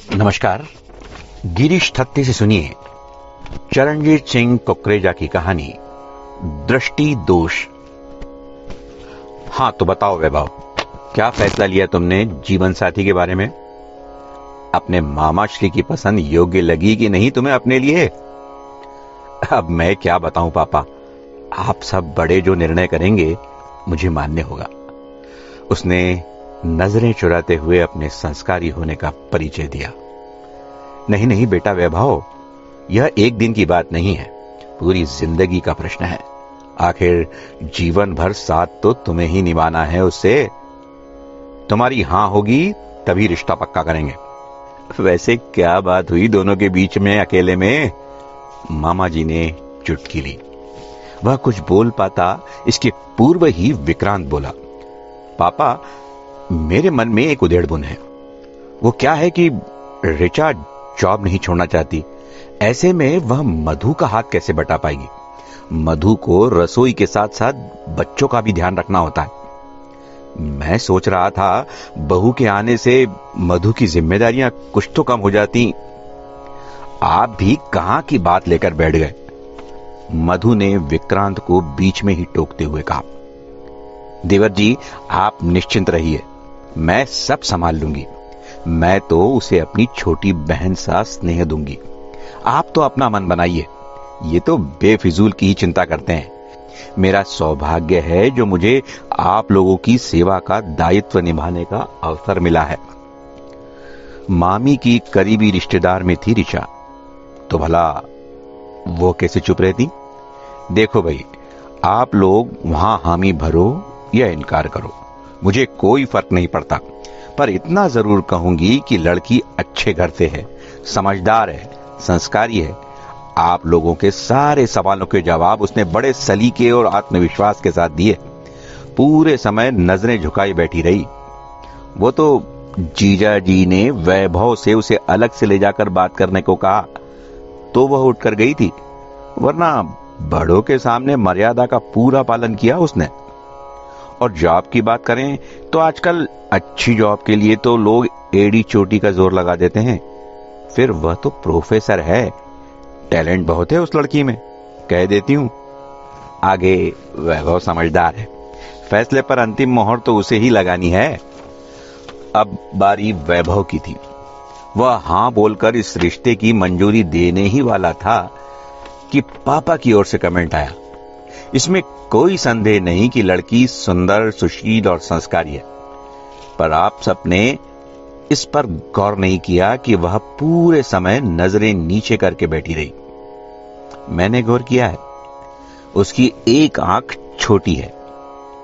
नमस्कार। गिरीश थत्ते से सुनिए चरणजीत सिंह कुकरेजा की कहानी दृष्टि दोष। हाँ तो बताओ वैभव, क्या फैसला लिया तुमने जीवन साथी के बारे में? अपने मामा श्री की पसंद योग्य लगी कि नहीं तुम्हें अपने लिए? अब मैं क्या बताऊं पापा, आप सब बड़े जो निर्णय करेंगे मुझे मान्य होगा। उसने नजरें चुराते हुए अपने संस्कारी होने का परिचय दिया। नहीं नहीं बेटा वैभव, यह एक दिन की बात नहीं है, पूरी जिंदगी का प्रश्न है। आखिर जीवन भर साथ तो तुम्हें ही निभाना है उससे। तुम्हारी हां होगी तभी रिश्ता पक्का करेंगे। वैसे क्या बात हुई दोनों के बीच में अकेले में? मामा जी ने चुटकी ली। वह कुछ बोल पाता इसके पूर्व ही विक्रांत बोला, पापा मेरे मन में एक उधेड़बुन है। वो क्या है कि ऋचा जॉब नहीं छोड़ना चाहती। ऐसे में वह मधु का हाथ कैसे बटा पाएगी? मधु को रसोई के साथ साथ बच्चों का भी ध्यान रखना होता है। मैं सोच रहा था बहू के आने से मधु की जिम्मेदारियां कुछ तो कम हो जाती। आप भी कहां की बात लेकर बैठ गए? मधु ने विक्रांत को बीच में ही टोकते हुए कहा। देवर जी आप निश्चिंत रहिए, मैं सब संभाल लूंगी। मैं तो उसे अपनी छोटी बहन सा स्नेह दूंगी। आप तो अपना मन बनाइए, ये तो बेफिजूल की ही चिंता करते हैं। मेरा सौभाग्य है जो मुझे आप लोगों की सेवा का दायित्व निभाने का अवसर मिला है। मामी की करीबी रिश्तेदार में थी ऋचा, तो भला वो कैसे चुप रहती? देखो भाई, आप लोग वहां हामी भरो या इनकार करो, मुझे कोई फर्क नहीं पड़ता, पर इतना जरूर कहूंगी कि लड़की अच्छे घर से है, समझदार है, संस्कारी है। आप लोगों के सारे सवालों के जवाब उसने बड़े सलीके और आत्मविश्वास के साथ दिए। पूरे समय नजरें झुकाई बैठी रही। वो तो जीजा जी ने वैभव से उसे अलग से ले जाकर बात करने को कहा तो वह उठकर गई थी, वरना बड़ों के सामने मर्यादा का पूरा पालन किया उसने। और जॉब की बात करें तो आजकल अच्छी जॉब के लिए तो लोग एड़ी चोटी का जोर लगा देते हैं। फिर वह तो प्रोफेसर है, टैलेंट बहुत है उस लड़की में, कह देती हूं। आगे वैभव समझदार है, फैसले पर अंतिम मोहर तो उसे ही लगानी है। अब बारी वैभव की थी। वह हां बोलकर इस रिश्ते की मंजूरी देने ही वाला था कि पापा की ओर से कमेंट आया। इसमें कोई संदेह नहीं कि लड़की सुंदर, सुशील और संस्कारी है, पर आप सबने इस पर गौर नहीं किया कि वह पूरे समय नजरें नीचे करके बैठी रही। मैंने गौर किया है, उसकी एक आंख छोटी है।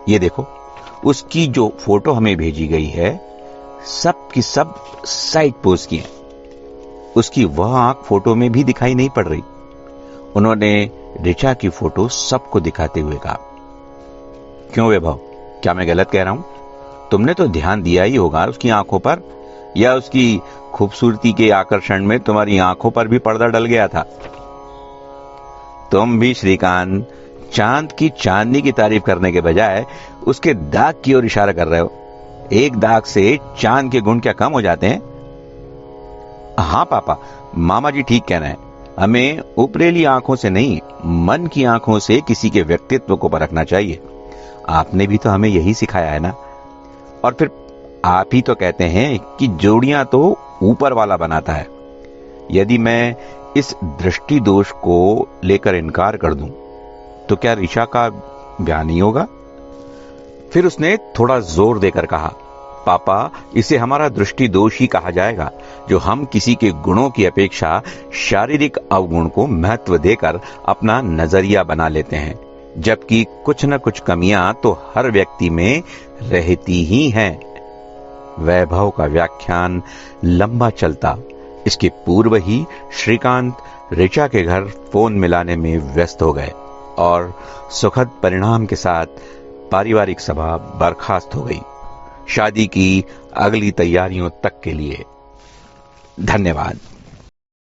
ये देखो, उसकी जो फोटो हमें भेजी गई है सब की सब साइड पोज की है। उसकी वह आंख फोटो में भी दिखाई नहीं पड़ रही। उन्होंने ऋचा की फोटो सबको दिखाते हुए कहा। क्यों वैभव, क्या मैं गलत कह रहा हूं? तुमने तो ध्यान दिया ही होगा उसकी आंखों पर, या उसकी खूबसूरती के आकर्षण में तुम्हारी आंखों पर भी पर्दा डल गया था? तुम भी श्रीकांत चांद की चांदनी की तारीफ करने के बजाय उसके दाग की ओर इशारा कर रहे हो। एक दाग से चांद के गुण क्या कम हो जाते हैं? हाँ पापा, मामा जी ठीक कह रहे हैं। हमें ऊपरेली आंखों से नहीं, मन की आंखों से किसी के व्यक्तित्व को परखना चाहिए। आपने भी तो हमें यही सिखाया है ना। और फिर आप ही तो कहते हैं कि जोड़ियां तो ऊपर वाला बनाता है। यदि मैं इस दृष्टि दोष को लेकर इनकार कर दूं तो क्या ऋचा का ब्याह नहीं होगा? फिर उसने थोड़ा जोर देकर कहा, पापा इसे हमारा दृष्टि दोष ही कहा जाएगा, जो हम किसी के गुणों की अपेक्षा शारीरिक अवगुण को महत्व देकर अपना नजरिया बना लेते हैं, जबकि कुछ न कुछ कमियां तो हर व्यक्ति में रहती ही हैं। वैभव का व्याख्यान लंबा चलता। इसके पूर्व ही श्रीकांत ऋचा के घर फोन मिलाने में व्यस्त हो गए और सुखद परिणाम के साथ पारिवारिक सभा बर्खास्त हो गई, शादी की अगली तैयारियों तक के लिए। धन्यवाद।